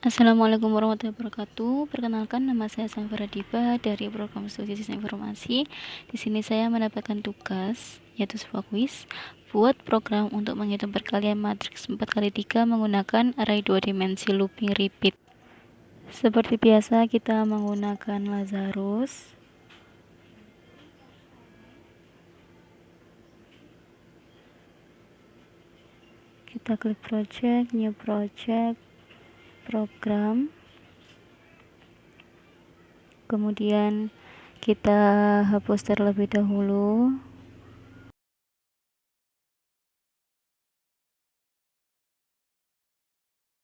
Assalamualaikum warahmatullahi wabarakatuh. Perkenalkan, nama saya Sanfira Diba dari program studi Sistem Informasi. Di sini saya mendapatkan tugas, yaitu sebuah kuis, buat program untuk menghitung perkalian matriks 4x3 menggunakan array 2 dimensi looping repeat. Seperti biasa, kita menggunakan Lazarus. Kita klik project, new project, program. Kemudian kita hapus terlebih dahulu.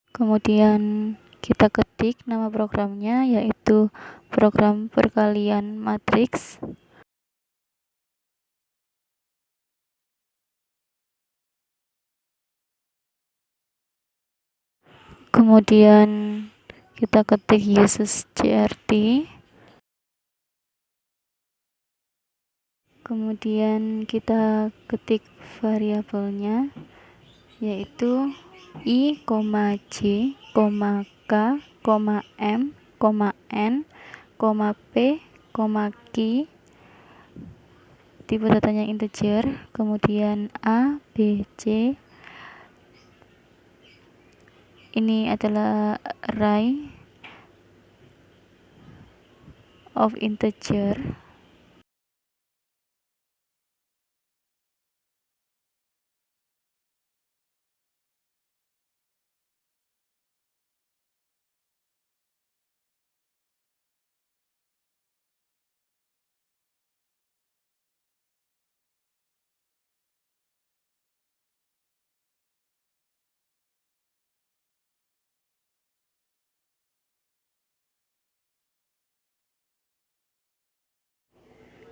Kemudian kita ketik nama programnya, yaitu program perkalian matriks. Kemudian kita ketik uses CRT. Kemudian kita ketik variabelnya, yaitu I, J, K, M, N, P, Q, tipe datanya integer, kemudian A, B, C. Ini adalah array of integer.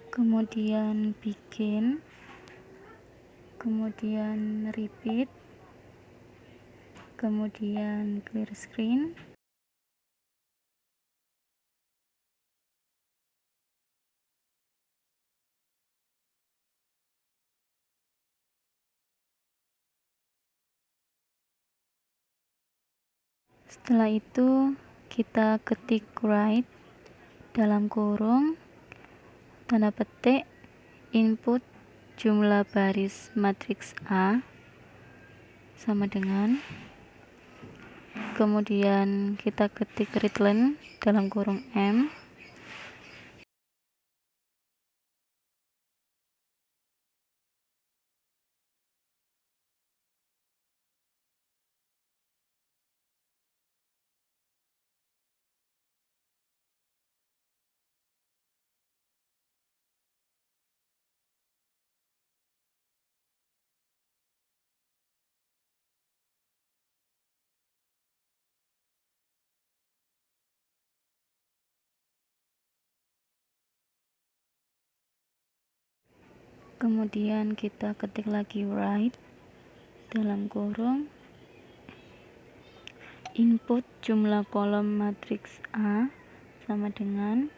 Kemudian bikin, kemudian repeat, kemudian clear screen. Setelah itu kita ketik write dalam kurung tanda petik input jumlah baris matriks A sama dengan, kemudian kita ketik readline dalam kurung M, kemudian kita ketik lagi write dalam kurung input jumlah kolom matriks A sama dengan,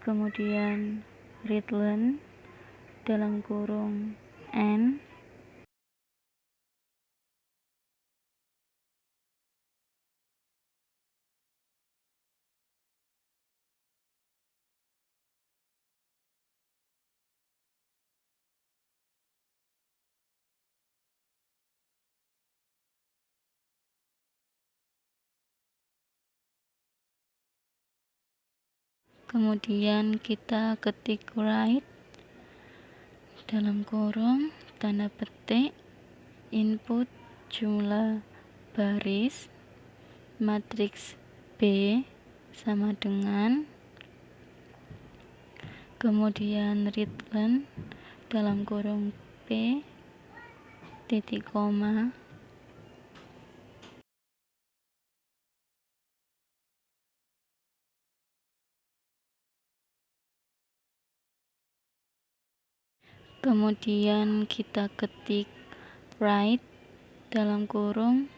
kemudian readline dalam kurung N, kemudian kita ketik write dalam kurung tanda petik input jumlah baris matriks B sama dengan, kemudian readline dalam kurung P titik koma, kemudian kita ketik write dalam kurung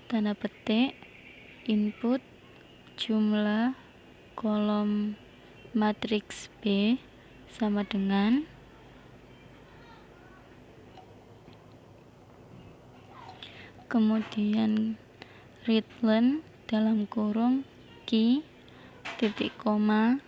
tanda petik input jumlah kolom matriks B sama dengan, kemudian readline dalam kurung Q titik koma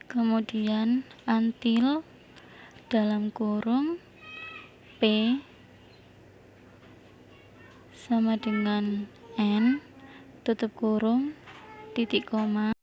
kemudian until dalam kurung P sama dengan N tutup kurung titik koma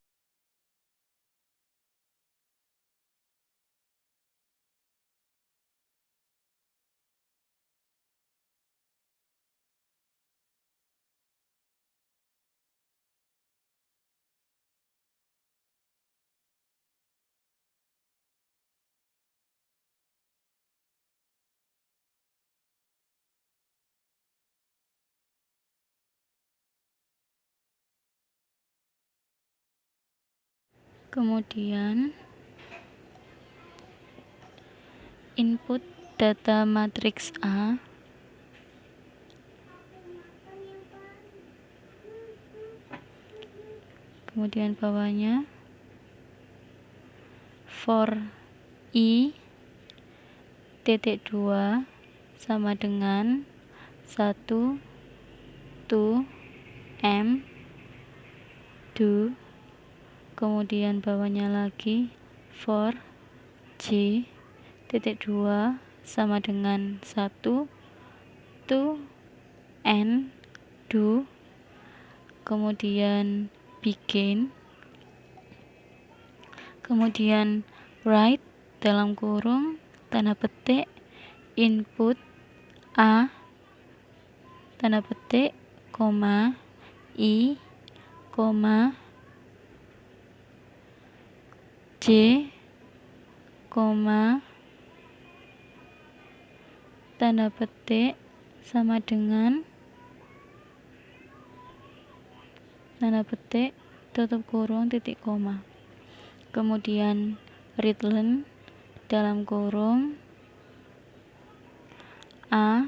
kemudian input data matriks A kemudian bawahnya for I titik 2 sama dengan 1 to M do kemudian bawahnya lagi for J titik 2 sama dengan 1 to N do kemudian begin kemudian write dalam kurung tanda petik input A tanda petik koma I koma J koma tanda petik sama dengan tanda petik tutup kurung titik koma kemudian readline dalam kurung A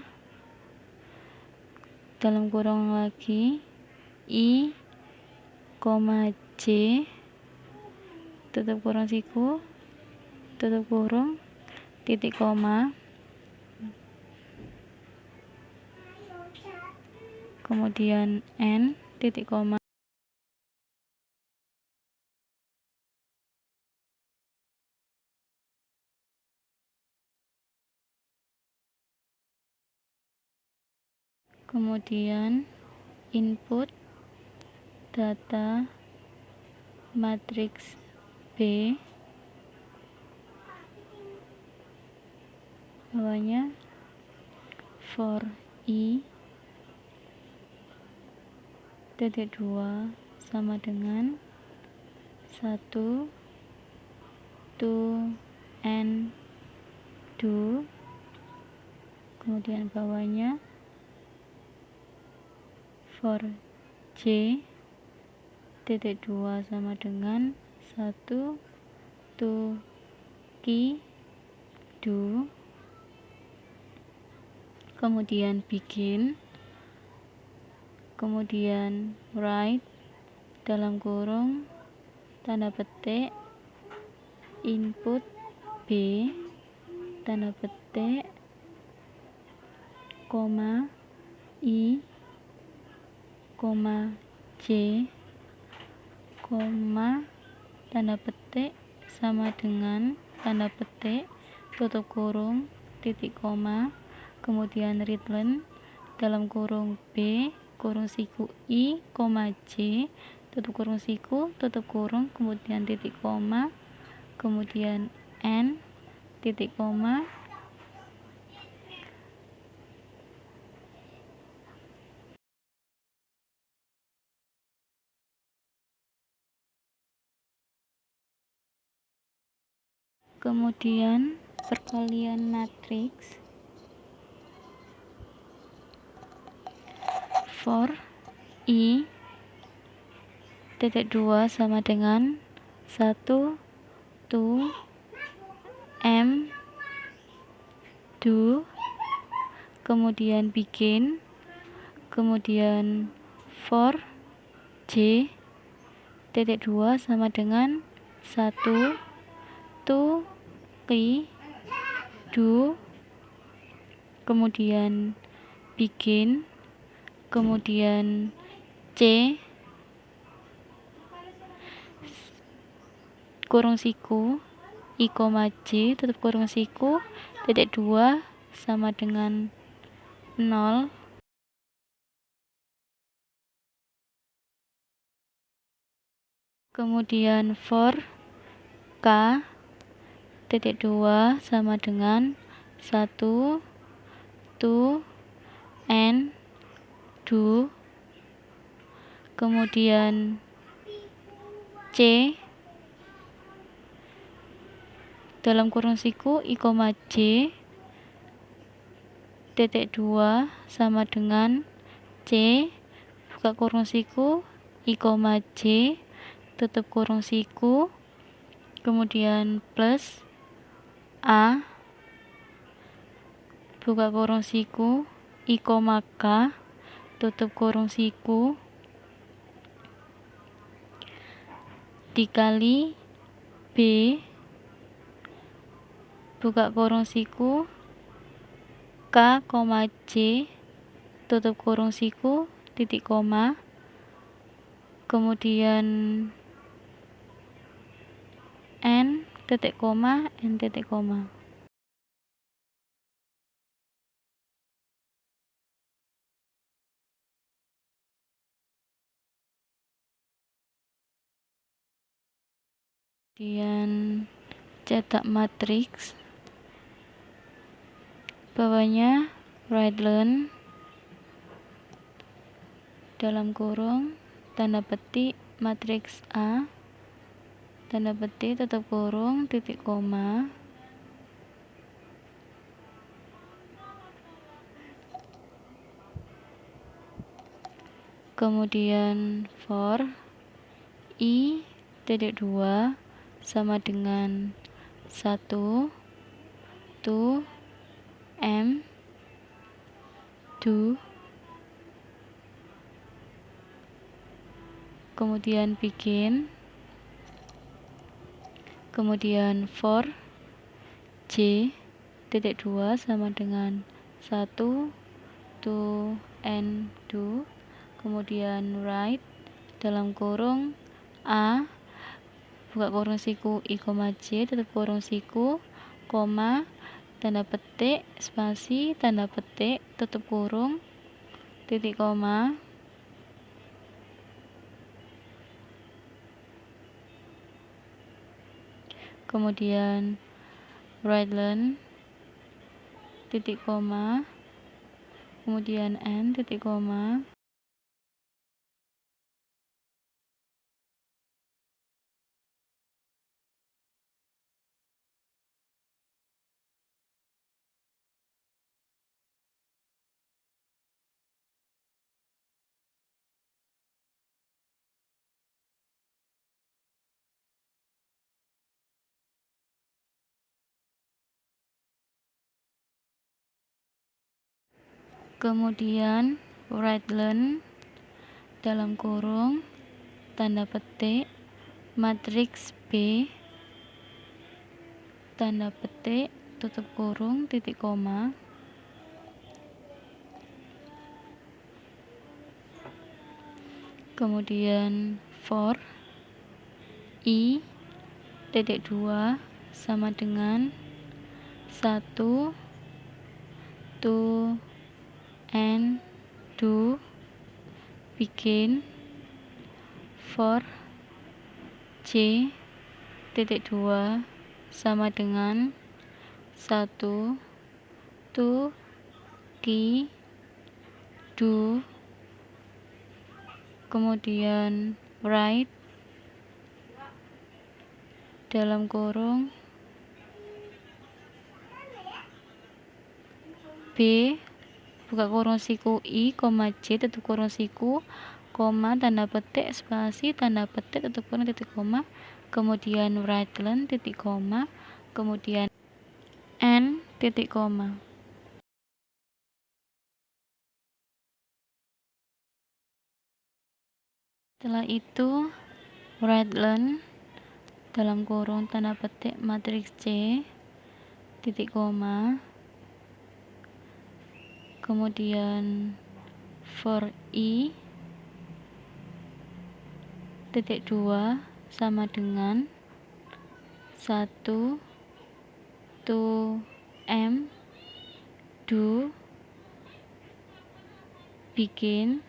dalam kurung lagi I koma J tutup kurung siku tutup kurung titik koma kemudian N titik koma kemudian input data matriks B bawahnya for I titik 2 sama dengan 1 to N do kemudian bawahnya for J titik 2 sama dengan 1 to Q do kemudian begin kemudian write dalam kurung tanda petik input B tanda petik koma I koma J koma tanda petik sama dengan tanda petik tutup kurung titik koma kemudian readline dalam kurung B kurung siku I koma J tutup kurung siku tutup kurung kemudian titik koma kemudian N titik koma kemudian perkalian matriks for I titik 2 sama dengan 1 to M do kemudian begin kemudian for J titik 2 sama dengan 1 tu ki du, kemudian begin, kemudian c kurung siku I, j tutup kurung siku titik 2 sama dengan 0, kemudian for k titik 2 sama dengan 1 to and do, kemudian c dalam kurung siku I, j titik 2 sama dengan c buka kurung siku I, j tutup kurung siku, kemudian plus a buka kurung siku I, k tutup kurung siku dikali b buka kurung siku k, j tutup kurung siku titik koma, kemudian n titik koma n titik koma. Kemudian cetak matriks, bawahnya write learn dalam kurung tanda petik matriks A tanda petik tutup kurung titik koma, kemudian for I titik 2 sama dengan 1 to m do, kemudian begin, kemudian for j titik 2 sama dengan 1 to and do, kemudian write dalam kurung a buka kurung siku I, j tutup kurung siku koma tanda petik spasi tanda petik tutup kurung titik koma, kemudian write learn titik koma, kemudian n titik koma, kemudian write learn dalam kurung tanda petik matriks B tanda petik tutup kurung titik koma, kemudian for I titik 2 sama dengan 1 to and do begin for j titik 2 sama dengan 1 to ki do, kemudian write dalam kurung b buka kurung siku I, j tutup kurung siku koma tanda petik spasi tanda petik tutup kurung titik koma, kemudian write learn titik koma, kemudian n titik koma. Setelah itu Write-len dalam kurung tanda petik matriks C titik koma, kemudian for I titik 2 sama dengan 1 to M do bikin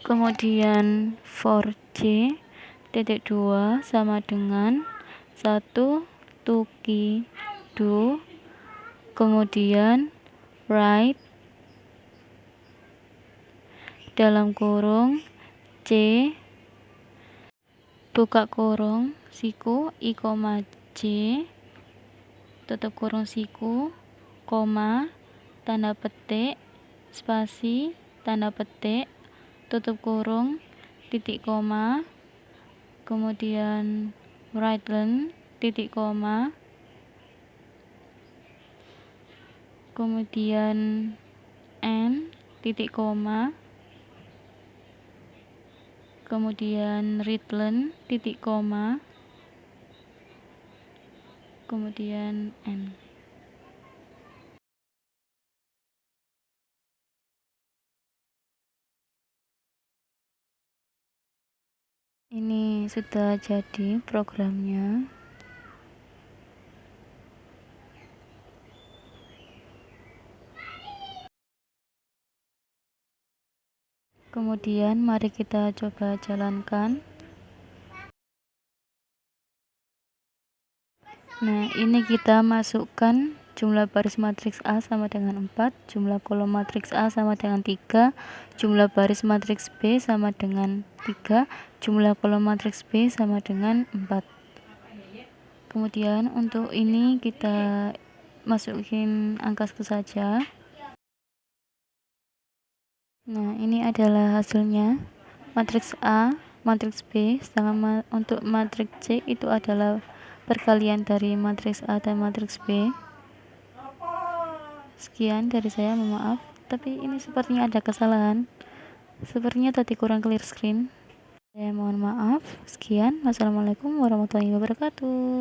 kemudian for J titik 2 sama dengan 1 tuki do, kemudian write dalam kurung C buka kurung siku I, J tutup kurung siku, koma, tanda petik, spasi, tanda petik, tutup kurung, titik koma, kemudian write-len, titik koma, kemudian N, titik koma, kemudian read-len, titik koma, kemudian N. Ini sudah jadi programnya. Kemudian mari kita coba jalankan. Nah, ini kita masukkan jumlah baris matriks A sama dengan 4, jumlah kolom matriks A sama dengan 3, jumlah baris matriks B sama dengan 3, jumlah kolom matriks B sama dengan 4. Kemudian untuk ini kita masukin angka 1 saja. Nah, ini adalah hasilnya. Matriks A, matriks B, sedangkan untuk matriks C itu adalah perkalian dari matriks A dan matriks B. Sekian dari saya, mohon maaf, tapi ini sepertinya ada kesalahan. Sepertinya tadi kurang clear screen. Saya mohon maaf. Sekian. Wassalamualaikum warahmatullahi wabarakatuh.